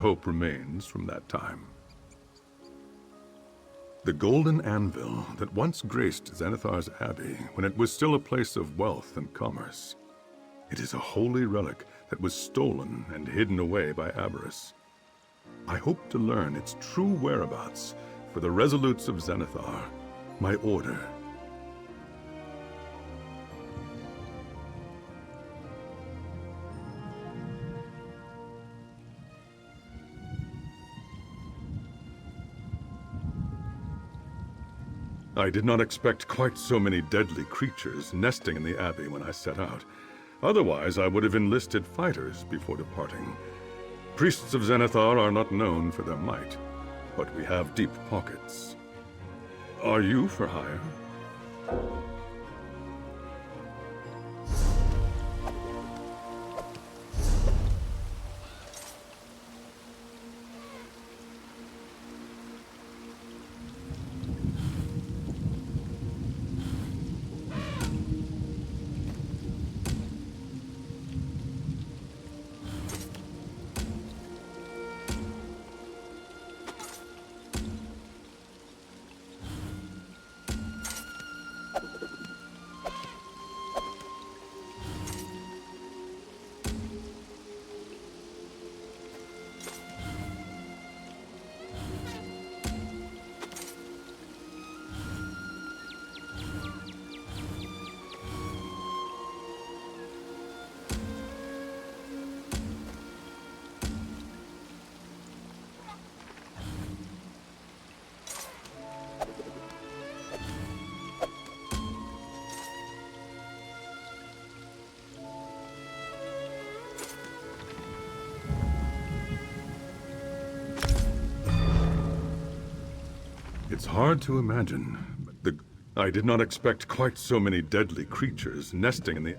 hope remains from that time. The golden anvil that once graced Zenithar's Abbey when it was still a place of wealth and commerce. It is a holy relic that was stolen and hidden away by avarice. I hope to learn its true whereabouts for the resolutes of Zenithar, my order. I did not expect quite so many deadly creatures nesting in the Abbey when I set out. Otherwise, I would have enlisted fighters before departing. Priests of Zenithar are not known for their might, but we have deep pockets. Are you for hire? It's hard to imagine. I did not expect quite so many deadly creatures nesting in the...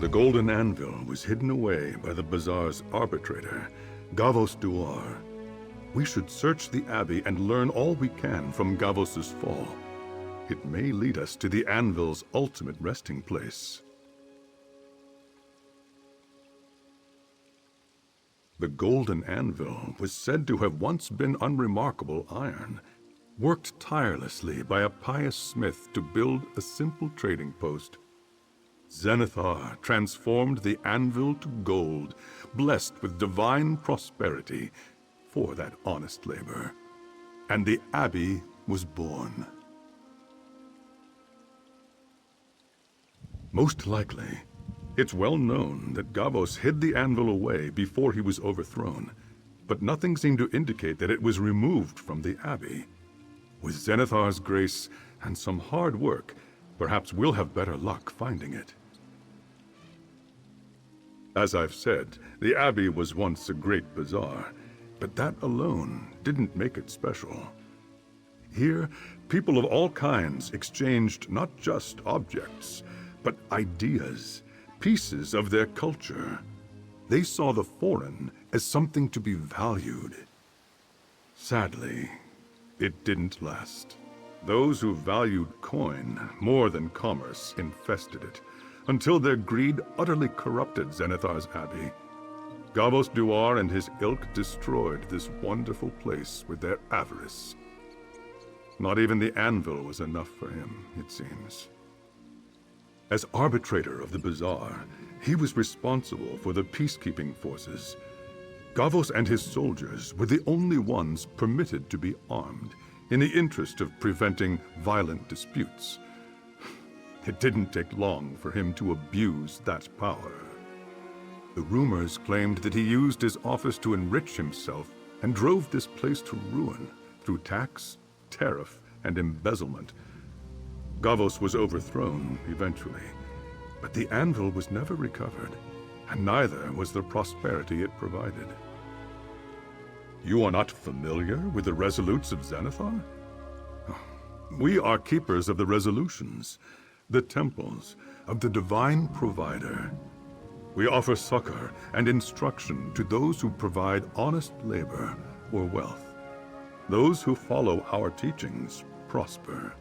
The golden anvil was hidden away by the bazaar's arbitrator, Gavos Duar. We should search the Abbey and learn all we can from Gavos's fall. It may lead us to the anvil's ultimate resting place. The golden anvil was said to have once been unremarkable iron, worked tirelessly by a pious smith to build a simple trading post. Zenithar transformed the anvil to gold, blessed with divine prosperity for that honest labor. And the Abbey was born. Most likely, it's well known that Gavos hid the anvil away before he was overthrown, but nothing seemed to indicate that it was removed from the Abbey. With Zenithar's grace and some hard work, perhaps we'll have better luck finding it. As I've said, the Abbey was once a great bazaar, but that alone didn't make it special. Here, people of all kinds exchanged not just objects, but ideas, pieces of their culture. They saw the foreign as something to be valued. Sadly, it didn't last. Those who valued coin more than commerce infested it, until their greed utterly corrupted Zenithar's Abbey. Gavos Duar and his ilk destroyed this wonderful place with their avarice. Not even the anvil was enough for him, it seems. As arbitrator of the bazaar, he was responsible for the peacekeeping forces. Gavos and his soldiers were the only ones permitted to be armed, in the interest of preventing violent disputes. It didn't take long for him to abuse that power. The rumors claimed that he used his office to enrich himself and drove this place to ruin through tax, tariff, and embezzlement. Gavos was overthrown eventually, but the Anvil was never recovered, and neither was the prosperity it provided. You are not familiar with the resolutes of Zenithar? We are keepers of the resolutions, the temples of the divine provider. We offer succor and instruction to those who provide honest labor or wealth. Those who follow our teachings prosper.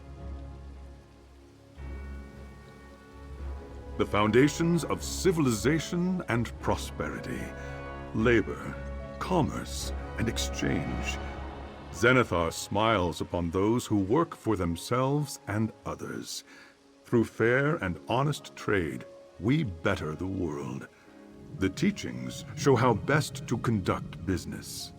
The foundations of civilization and prosperity, labor, commerce, and exchange. Zenithar smiles upon those who work for themselves and others. Through fair and honest trade, we better the world. The teachings show how best to conduct business.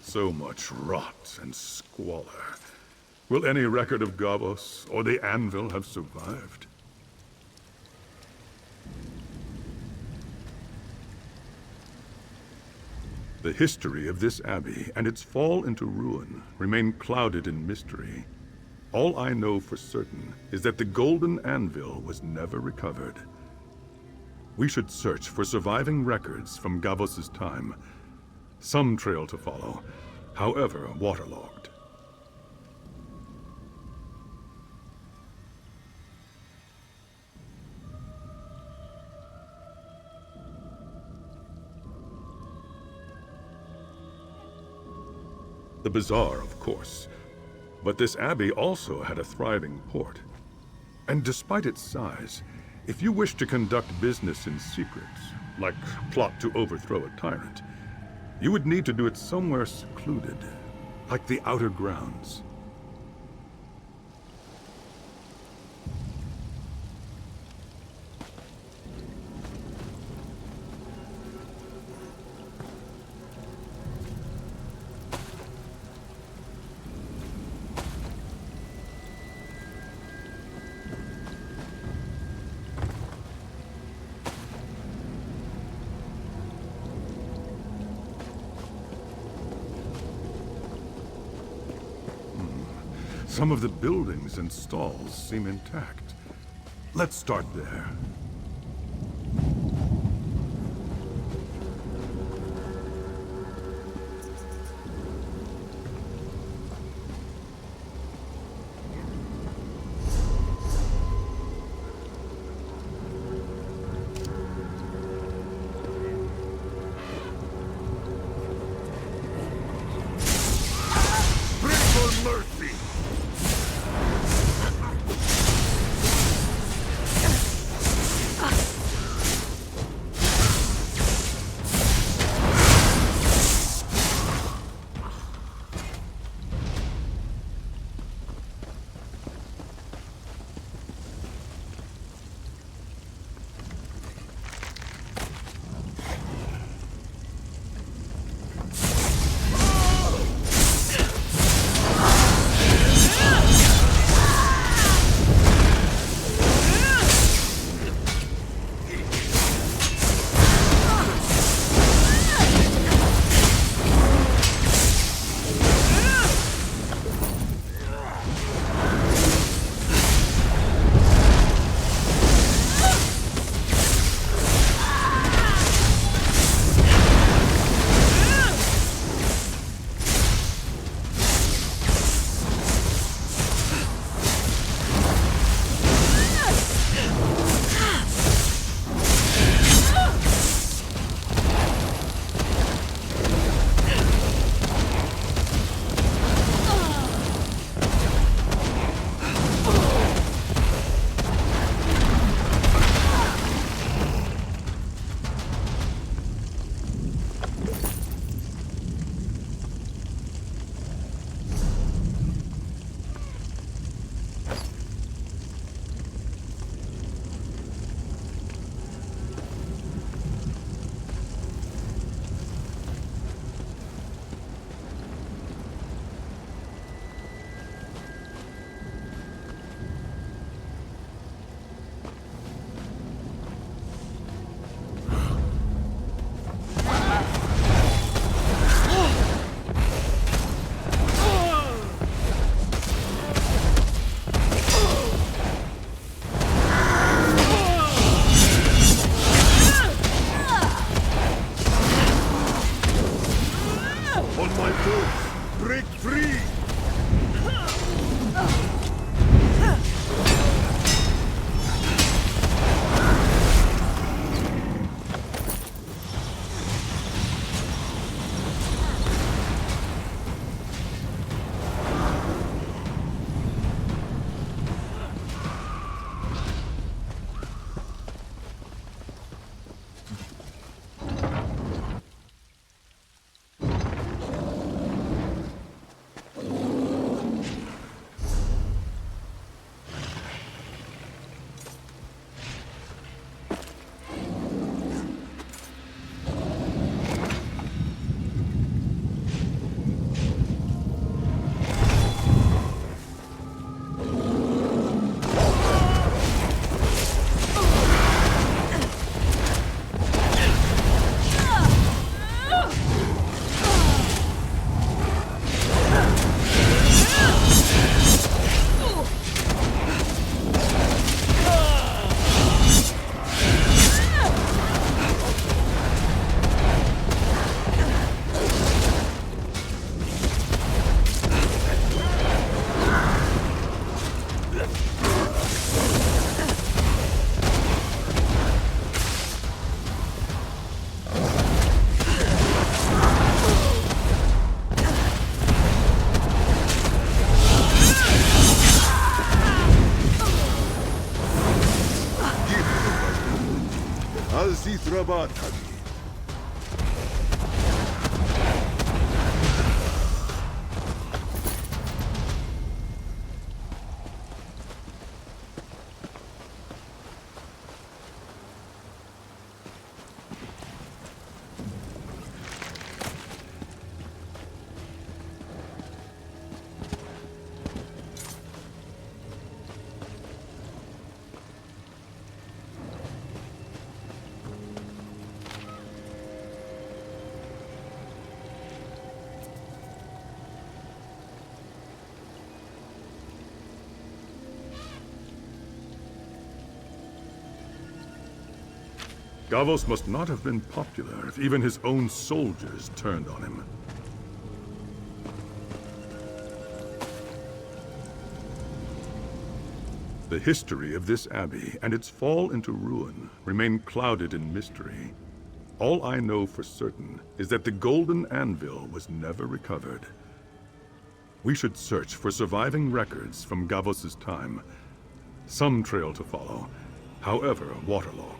So much rot and squalor. Will any record of Gavos or the Anvil have survived? The history of this abbey and its fall into ruin remain clouded in mystery. All I know for certain is that the golden anvil was never recovered. We should search for surviving records from Gavos's time. Some trail to follow, however waterlogged. The bazaar, of course. But this abbey also had a thriving port. And despite its size, if you wish to conduct business in secret, like plot to overthrow a tyrant, you would need to do it somewhere secluded, like the outer grounds. Some of the buildings and stalls seem intact. Let's start there. Pray for mercy! Zenithar. Gavos must not have been popular if even his own soldiers turned on him. The history of this abbey and its fall into ruin remain clouded in mystery. All I know for certain is that the golden anvil was never recovered. We should search for surviving records from Gavos' time. Some trail to follow, however waterlogged.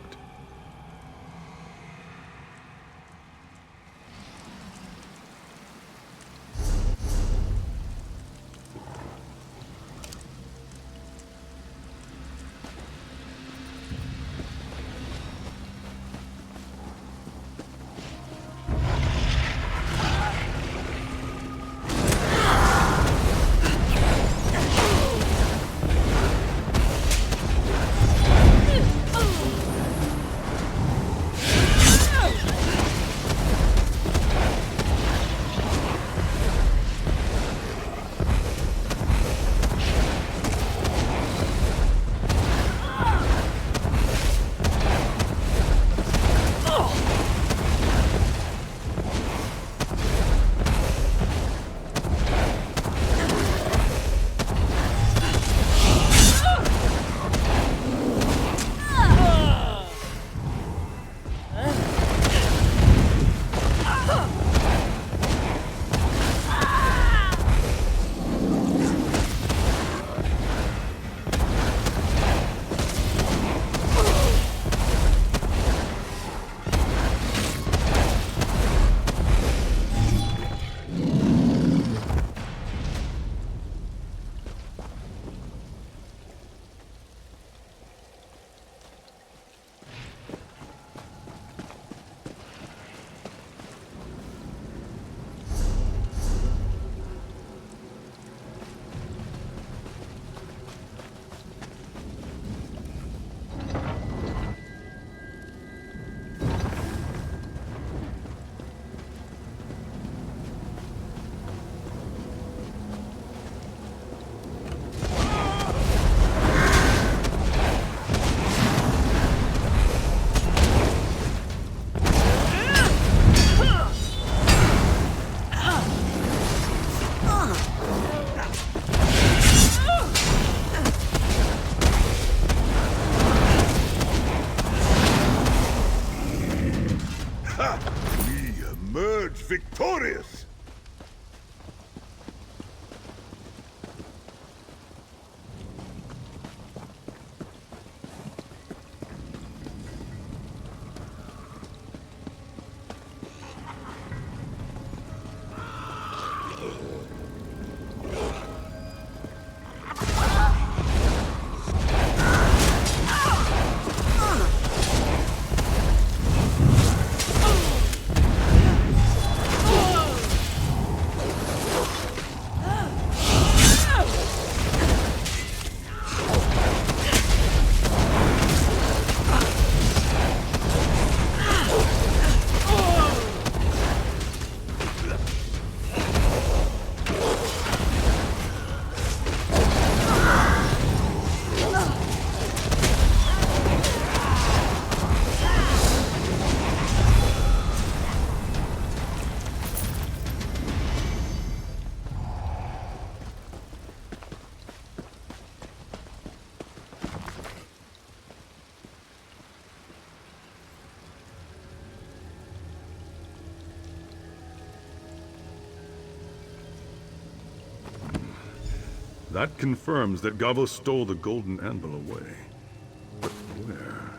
Victorious! That confirms that Gavos stole the golden anvil away. But where?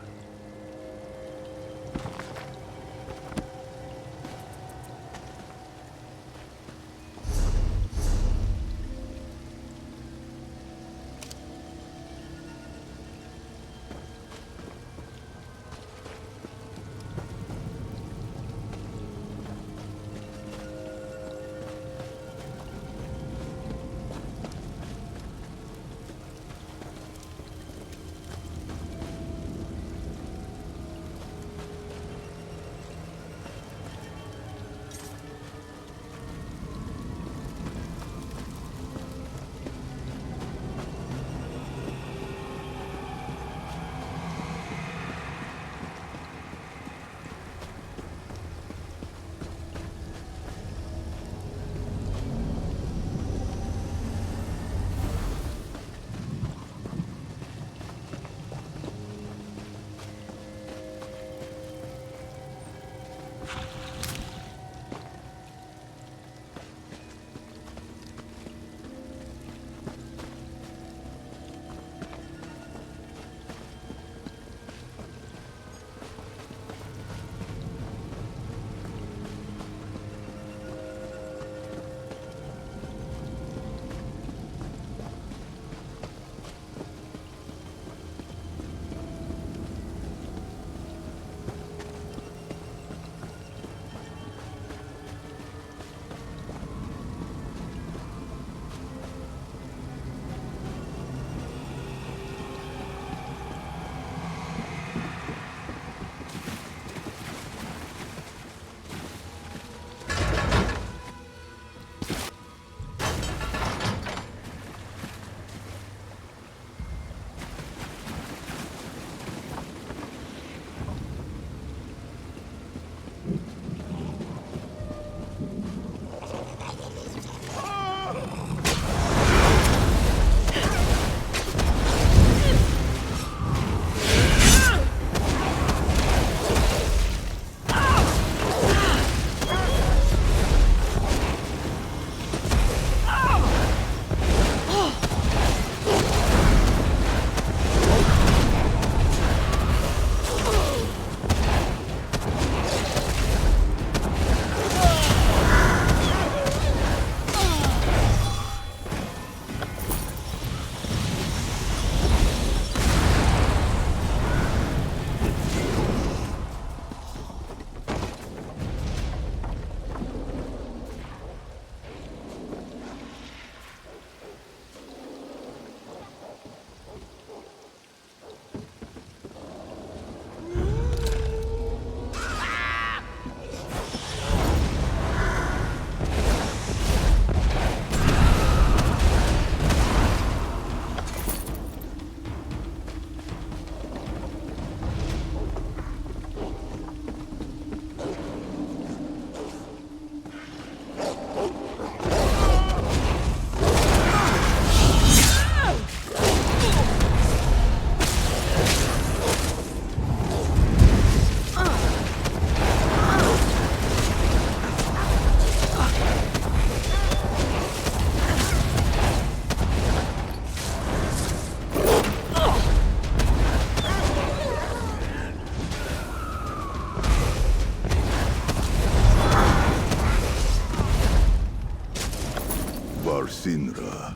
Sinra.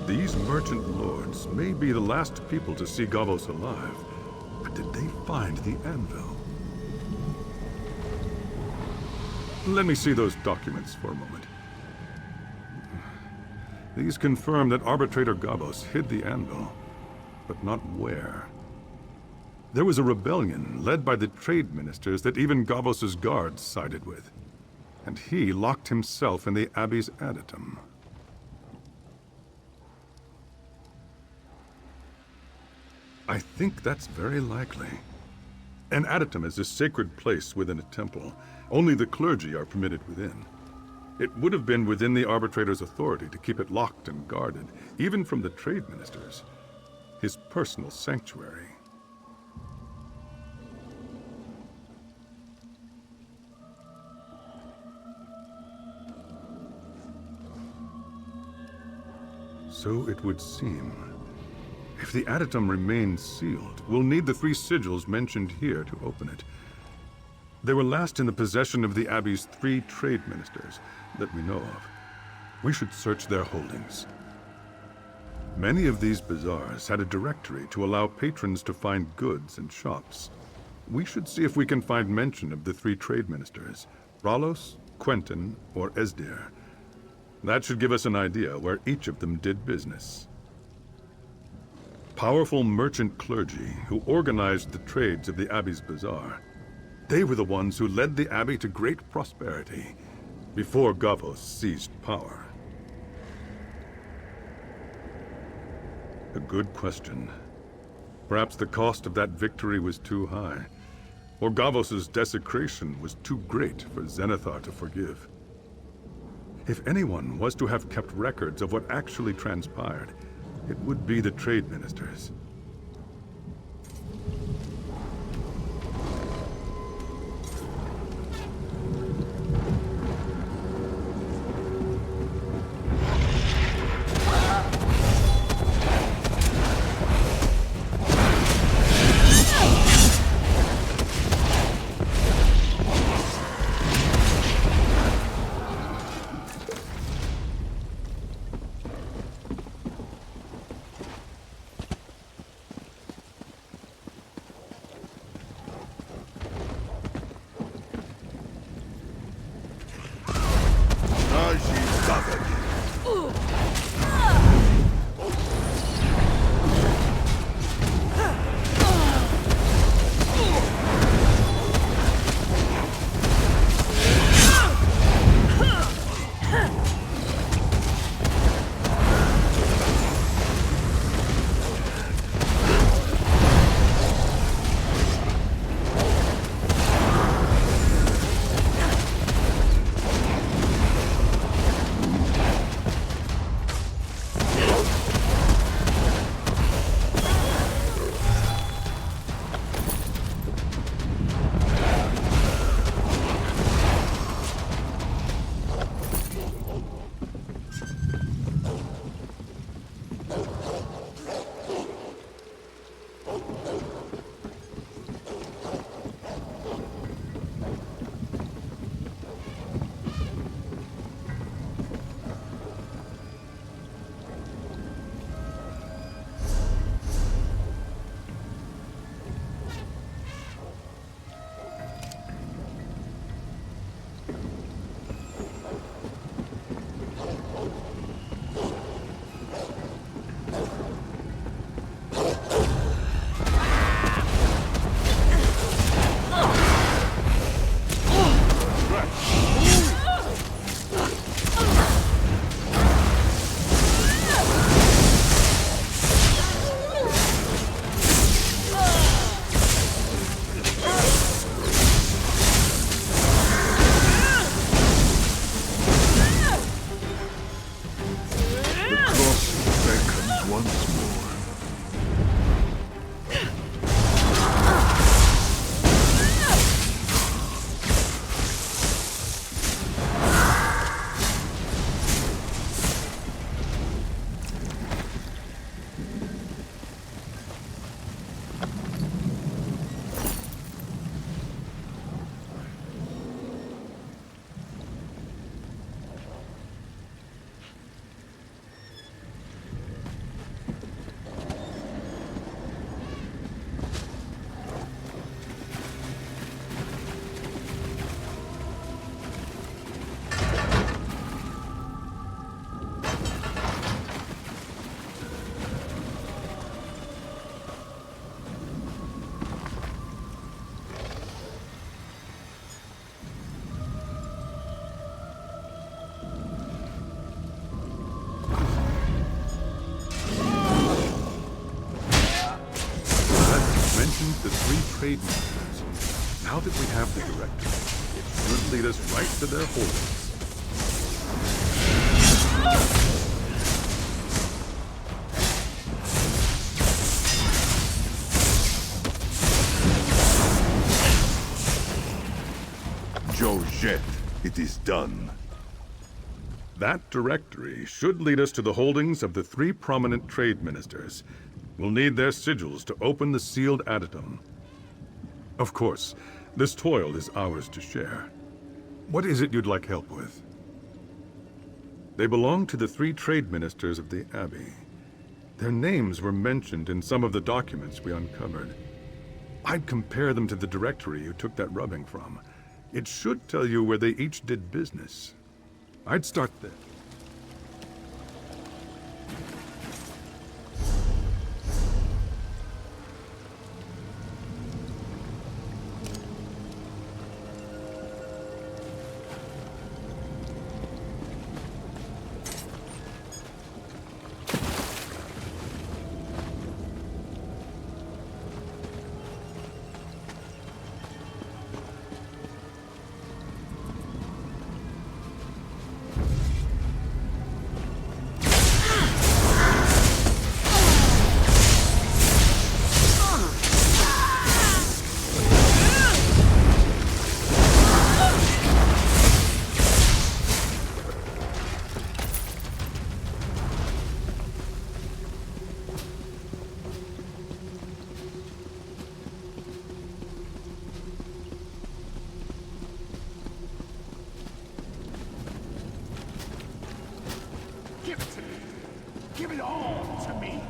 These merchant lords may be the last people to see Gavos alive, but did they find the Anvil? Let me see those documents for a moment. These confirm that Arbitrator Gavos hid the Anvil, but not where. There was a rebellion led by the trade ministers that even Gavos's guards sided with, and he locked himself in the Abbey's adytum. I think that's very likely. An adytum is a sacred place within a temple. Only the clergy are permitted within. It would have been within the arbitrator's authority to keep it locked and guarded, even from the trade ministers. His personal sanctuary. So it would seem. If the adytum remains sealed, we'll need the 3 sigils mentioned here to open it. They were last in the possession of the Abbey's 3 trade ministers that we know of. We should search their holdings. Many of these bazaars had a directory to allow patrons to find goods and shops. We should see if we can find mention of the 3 trade ministers, Ralos, Quentin, or Esdir. That should give us an idea where each of them did business. Powerful merchant clergy who organized the trades of the Abbey's bazaar. They were the ones who led the Abbey to great prosperity before Gavos seized power. A good question. Perhaps the cost of that victory was too high, or Gavos's desecration was too great for Zenithar to forgive. If anyone was to have kept records of what actually transpired, it would be the trade ministers. trade ministers. Now that we have the directory, it should lead us right to their holdings. Jojet, it is done. That directory should lead us to the holdings of the 3 prominent trade ministers. We'll need their sigils to open the sealed addendum. Of course, this toil is ours to share. What is it you'd like help with? They belong to the 3 trade ministers of the Abbey. Their names were mentioned in some of the documents we uncovered. I'd compare them to the directory you took that rubbing from. It should tell you where they each did business. I'd start there. Give it all to me!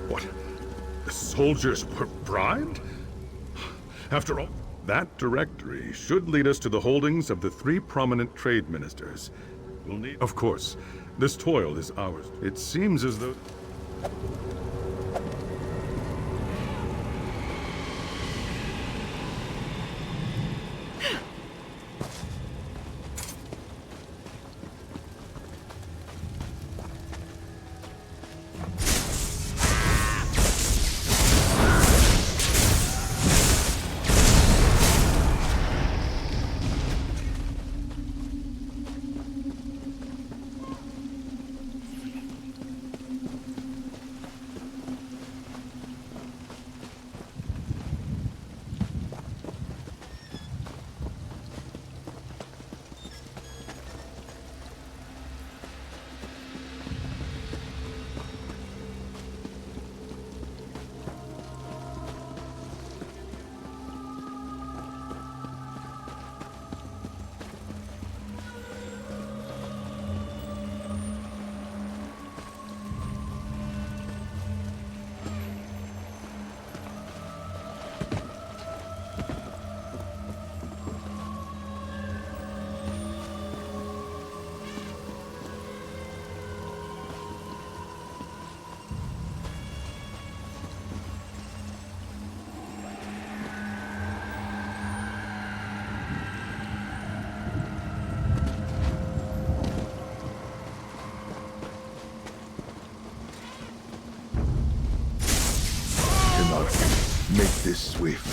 What? The soldiers were bribed? After all, that directory should lead us to the holdings of the 3 prominent trade ministers. We'll need... Of course, this toil is ours. It seems as though... Make this swift.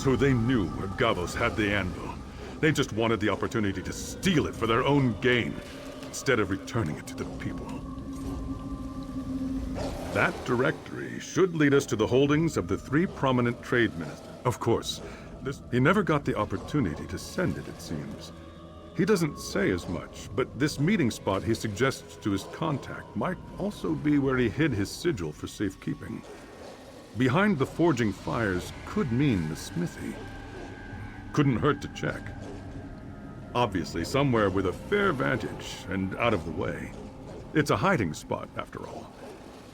So they knew where Gavos had the Anvil. They just wanted the opportunity to steal it for their own gain, instead of returning it to the people. That directory should lead us to the holdings of the 3 prominent trade ministers. Of course, he never got the opportunity to send it seems. He doesn't say as much, but this meeting spot he suggests to his contact might also be where he hid his sigil for safekeeping. Behind the forging fires could mean the smithy. Couldn't hurt to check. Obviously somewhere with a fair vantage and out of the way. It's a hiding spot, after all.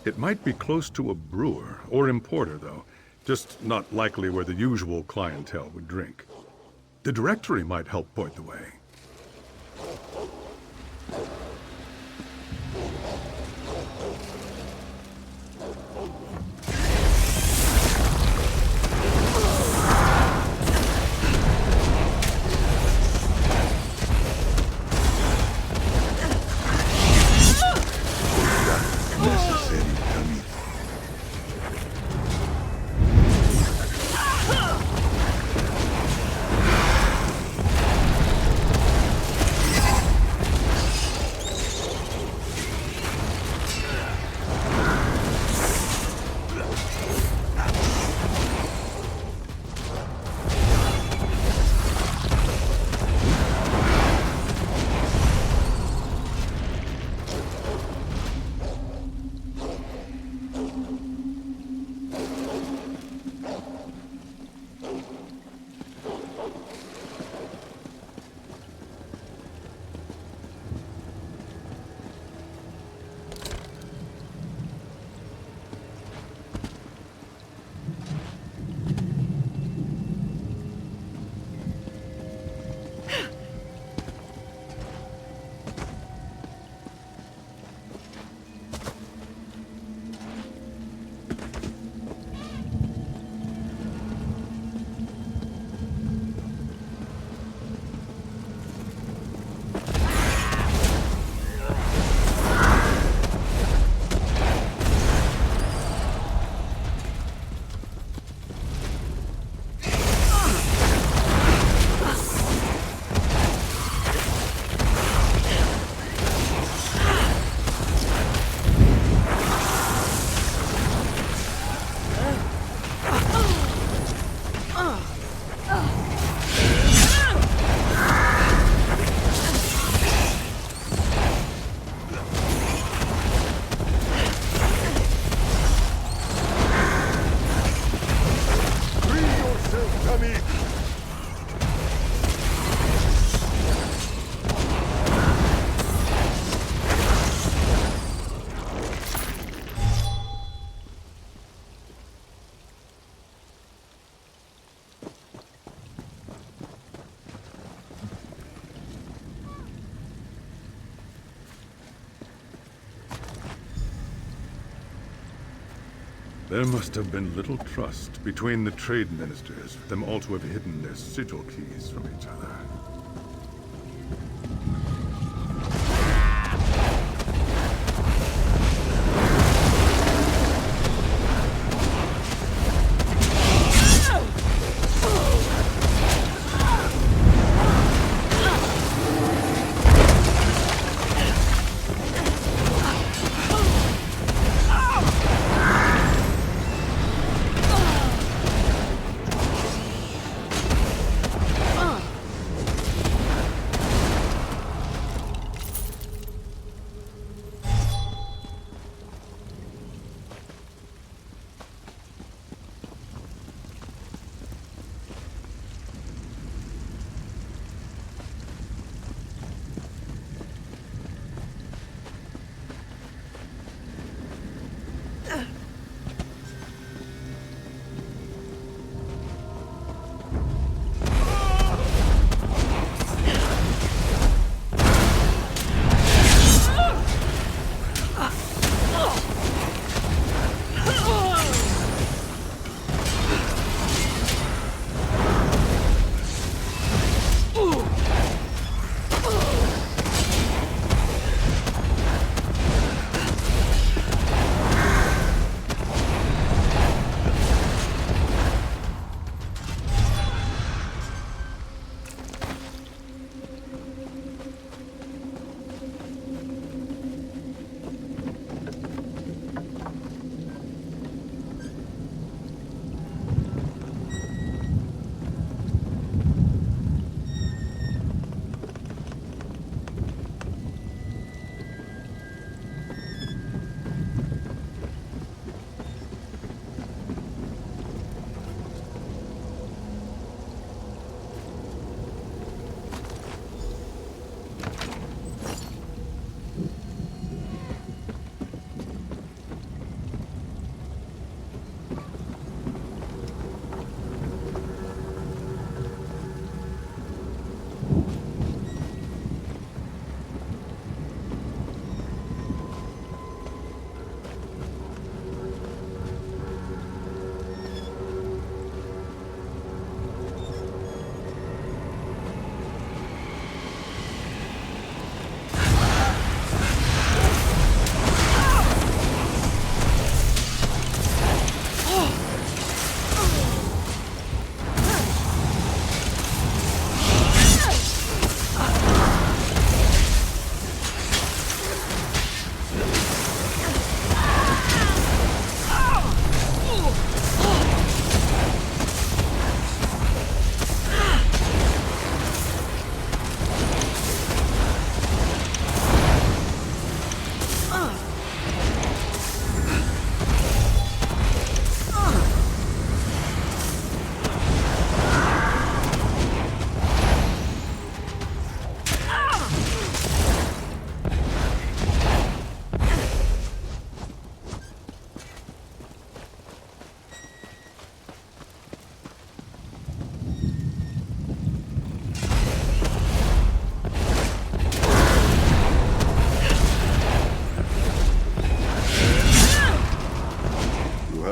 It might be close to a brewer or importer, though, just not likely where the usual clientele would drink. The directory might help point the way. There must have been little trust between the trade ministers for them all to have hidden their sigil keys from each other.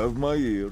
have my ear.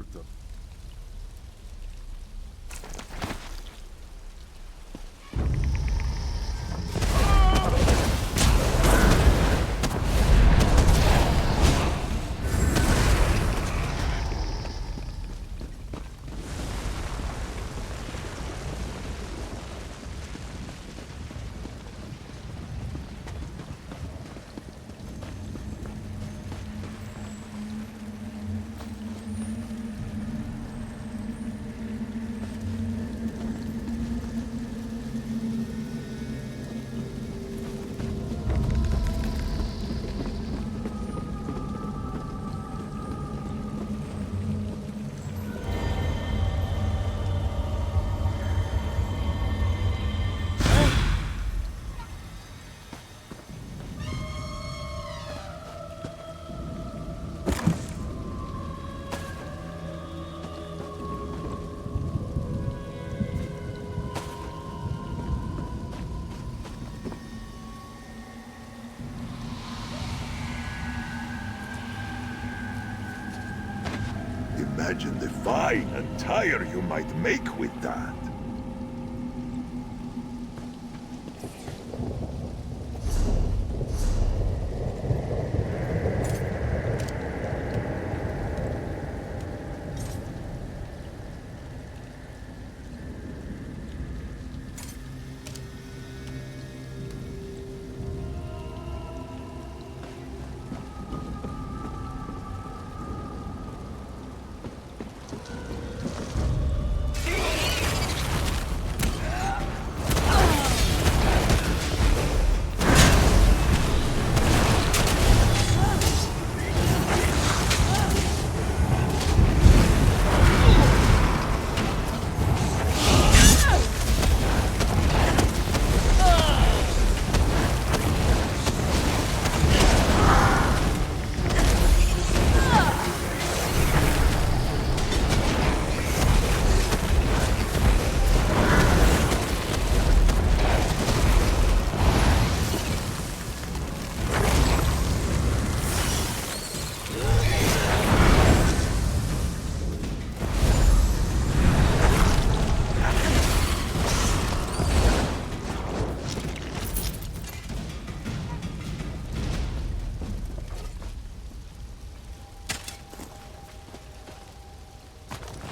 Imagine the fine attire you might make with that.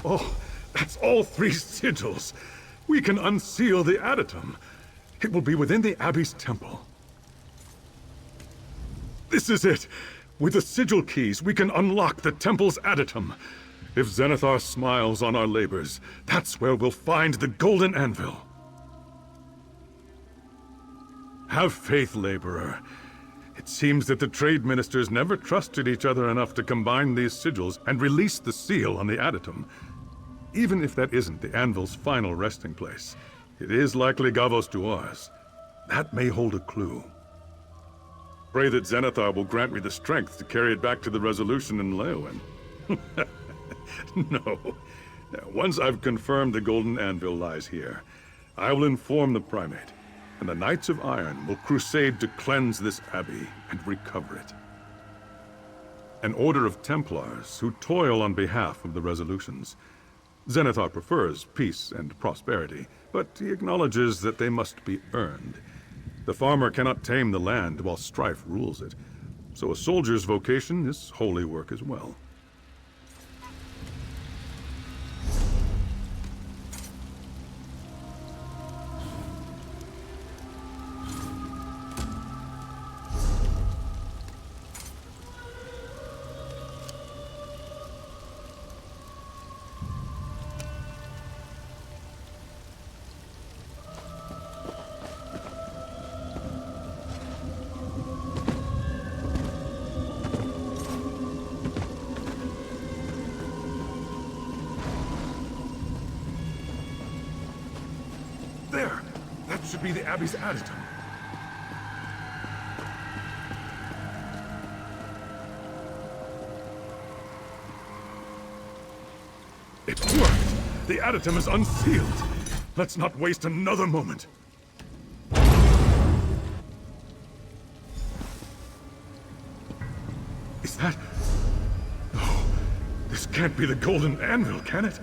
Oh, that's all 3 sigils. We can unseal the Adytum. It will be within the Abbey's temple. This is it. With the sigil keys, we can unlock the temple's Adytum. If Zenithar smiles on our labors, that's where we'll find the golden anvil. Have faith, laborer. It seems that the trade ministers never trusted each other enough to combine these sigils and release the seal on the Adytum. Even if that isn't the anvil's final resting place, it is likely Gavos Duar's. That may hold a clue. Pray that Zenithar will grant me the strength to carry it back to the resolution in Leowen. No. Once I've confirmed the golden anvil lies here, I will inform the primate, and the Knights of Iron will crusade to cleanse this abbey and recover it. An order of Templars who toil on behalf of the resolutions. Zenithar prefers peace and prosperity, but he acknowledges that they must be earned. The farmer cannot tame the land while strife rules it, so a soldier's vocation is holy work as well. There! That should be the Abbey's Adytum. It worked! The Adytum is unsealed! Let's not waste another moment. Is that... Oh, This can't be the Golden Anvil, can it?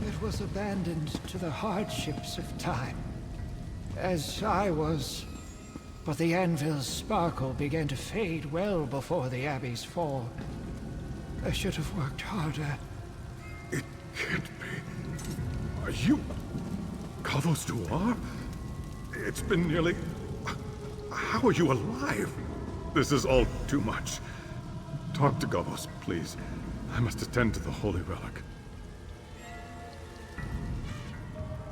It was abandoned to the hardships of time. As I was. But the Anvil's sparkle began to fade well before the Abbey's fall. I should have worked harder. It can't be. Are you... Kavos Duar? It's been nearly... How are you alive? This is all too much. Talk to Gavos, please. I must attend to the holy relic.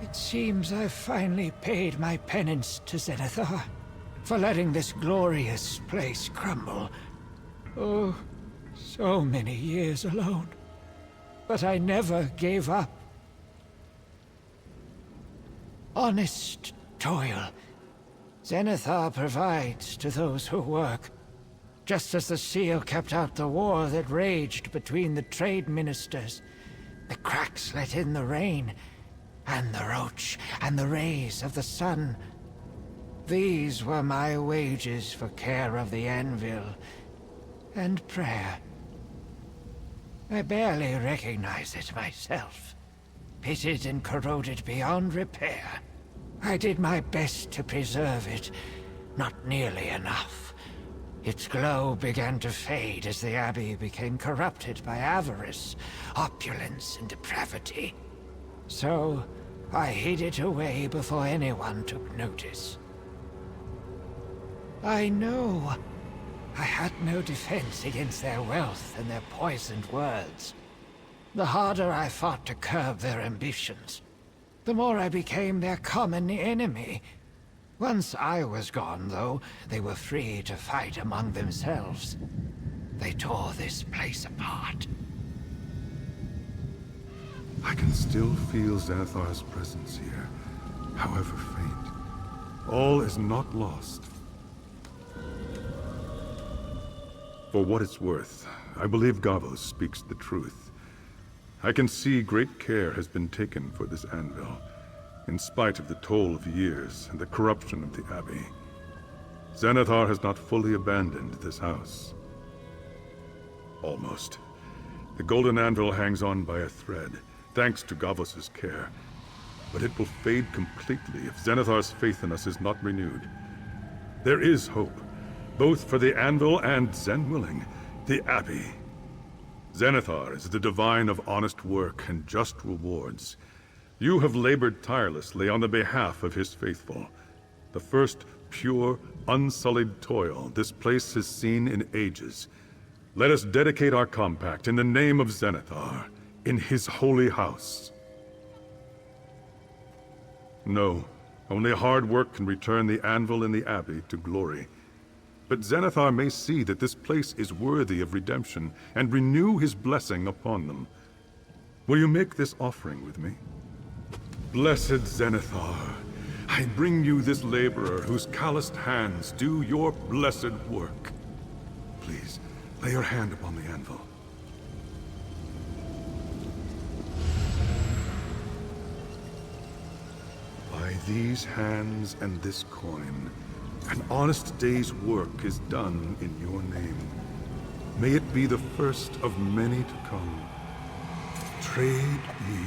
It seems I've finally paid my penance to Zenithar for letting this glorious place crumble. Oh, so many years alone. But I never gave up. Honest toil. Zenithar provides to those who work. Just as the seal kept out the war that raged between the trade ministers. The cracks let in the rain, and the roach, and the rays of the sun. These were my wages for care of the Anvil, and prayer. I barely recognize it myself. Pitted and corroded beyond repair. I did my best to preserve it, not nearly enough. Its glow began to fade as the Abbey became corrupted by avarice, opulence, and depravity. So, I hid it away before anyone took notice. I know. I had no defense against their wealth and their poisoned words. The harder I fought to curb their ambitions, the more I became their common enemy. Once I was gone, though, they were free to fight among themselves. They tore this place apart. I can still feel Zenithar's presence here, however faint. All is not lost. For what it's worth, I believe Gavos speaks the truth. I can see great care has been taken for this Anvil, in spite of the toll of years and the corruption of the Abbey. Zenithar has not fully abandoned this house. Almost. The Golden Anvil hangs on by a thread, thanks to Gavos' care. But it will fade completely if Zenithar's faith in us is not renewed. There is hope, both for the Anvil and, Zen willing, the Abbey. Zenithar is the divine of honest work and just rewards. You have labored tirelessly on the behalf of his faithful. The first pure, unsullied toil this place has seen in ages. Let us dedicate our compact in the name of Zenithar, in his holy house. No, only hard work can return the Anvil and the Abbey to glory. But Zenithar may see that this place is worthy of redemption and renew his blessing upon them. Will you make this offering with me? Blessed Zenithar, I bring you this laborer whose calloused hands do your blessed work. Please, lay your hand upon the anvil. By these hands and this coin, an honest day's work is done in your name. May it be the first of many to come. Trade ye.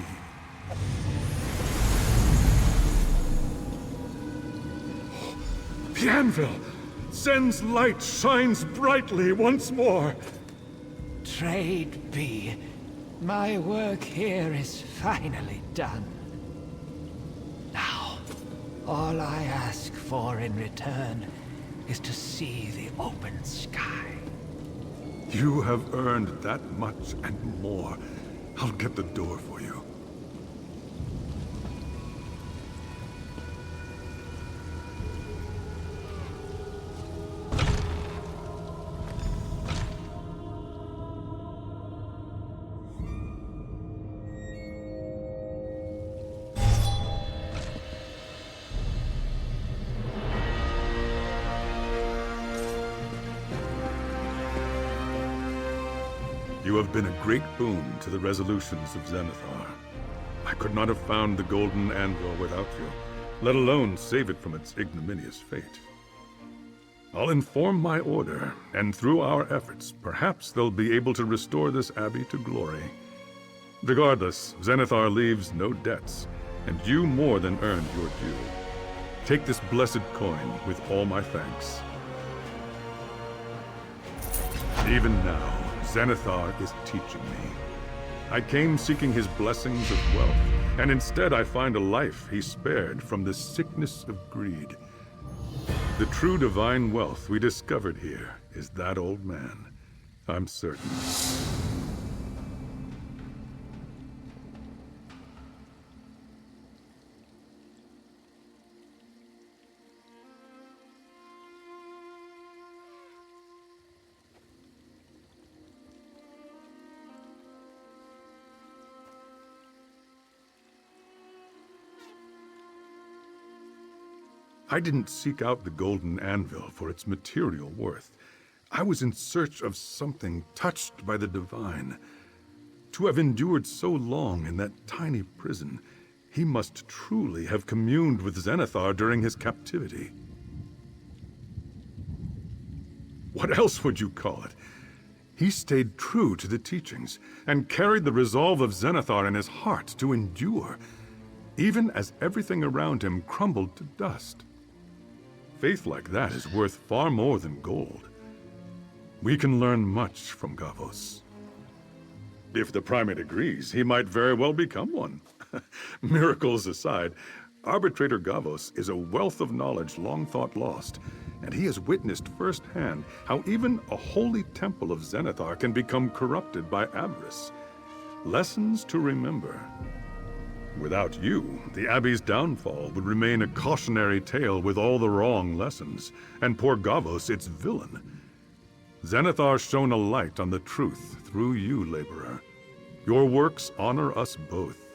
The anvil! Zen's light shines brightly once more! Trade be. My work here is finally done. Now, all I ask for in return is to see the open sky. You have earned that much and more. I'll get the door for you. You have been a great boon to the resolutions of Zenithar. I could not have found the Golden Anvil without you, let alone save it from its ignominious fate. I'll inform my order, and through our efforts, perhaps they'll be able to restore this abbey to glory. Regardless, Zenithar leaves no debts, and you more than earned your due. Take this blessed coin with all my thanks. Even now, Zenithar is teaching me. I came seeking his blessings of wealth, and instead I find a life he spared from the sickness of greed. The true divine wealth we discovered here is that old man, I'm certain. I didn't seek out the golden anvil for its material worth. I was in search of something touched by the divine. To have endured so long in that tiny prison, he must truly have communed with Zenithar during his captivity. What else would you call it? He stayed true to the teachings and carried the resolve of Zenithar in his heart to endure, even as everything around him crumbled to dust. Faith like that is worth far more than gold. We can learn much from Gavos. If the primate agrees, he might very well become one. Miracles aside, Arbitrator Gavos is a wealth of knowledge long thought lost, and he has witnessed firsthand how even a holy temple of Zenithar can become corrupted by avarice. Lessons to remember. Without you, the Abbey's downfall would remain a cautionary tale with all the wrong lessons, and poor Gavos its villain. Zenithar shone a light on the truth through you, laborer. Your works honor us both.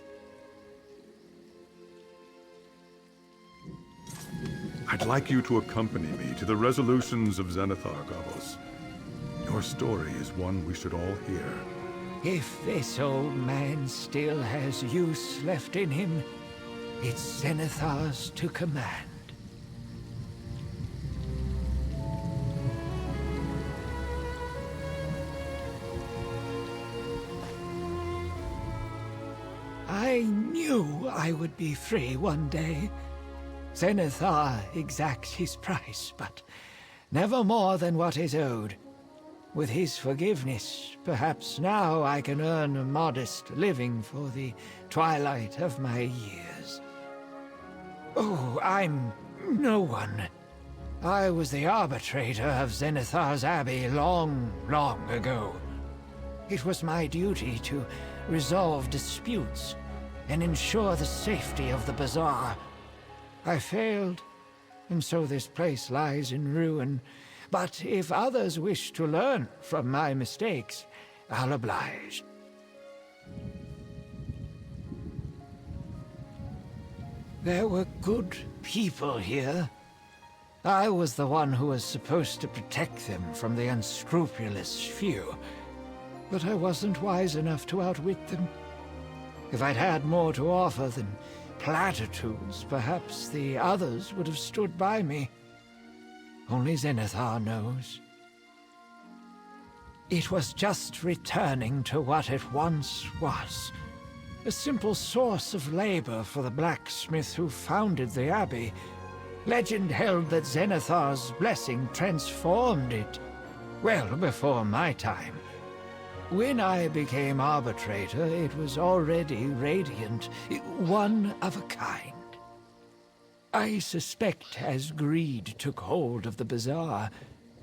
I'd like you to accompany me to the resolutions of Zenithar, Gavos. Your story is one we should all hear. If this old man still has use left in him, it's Zenithar's to command. I knew I would be free one day. Zenithar exacts his price, but never more than what is owed. With his forgiveness, perhaps now I can earn a modest living for the twilight of my years. Oh, I'm no one. I was the arbitrator of Zenithar's Abbey long, long ago. It was my duty to resolve disputes and ensure the safety of the bazaar. I failed, and so this place lies in ruin. But if others wish to learn from my mistakes, I'll oblige. There were good people here. I was the one who was supposed to protect them from the unscrupulous few. But I wasn't wise enough to outwit them. If I'd had more to offer than platitudes, perhaps the others would have stood by me. Only Zenithar knows. It was just returning to what it once was. A simple source of labor for the blacksmith who founded the Abbey. Legend held that Zenithar's blessing transformed it. Well before my time. When I became arbitrator, it was already radiant, one of a kind. I suspect as greed took hold of the bazaar,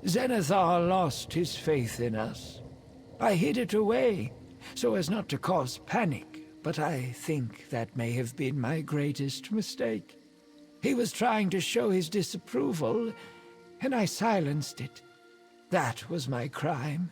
Zenithar lost his faith in us. I hid it away, so as not to cause panic, but I think that may have been my greatest mistake. He was trying to show his disapproval, and I silenced it. That was my crime.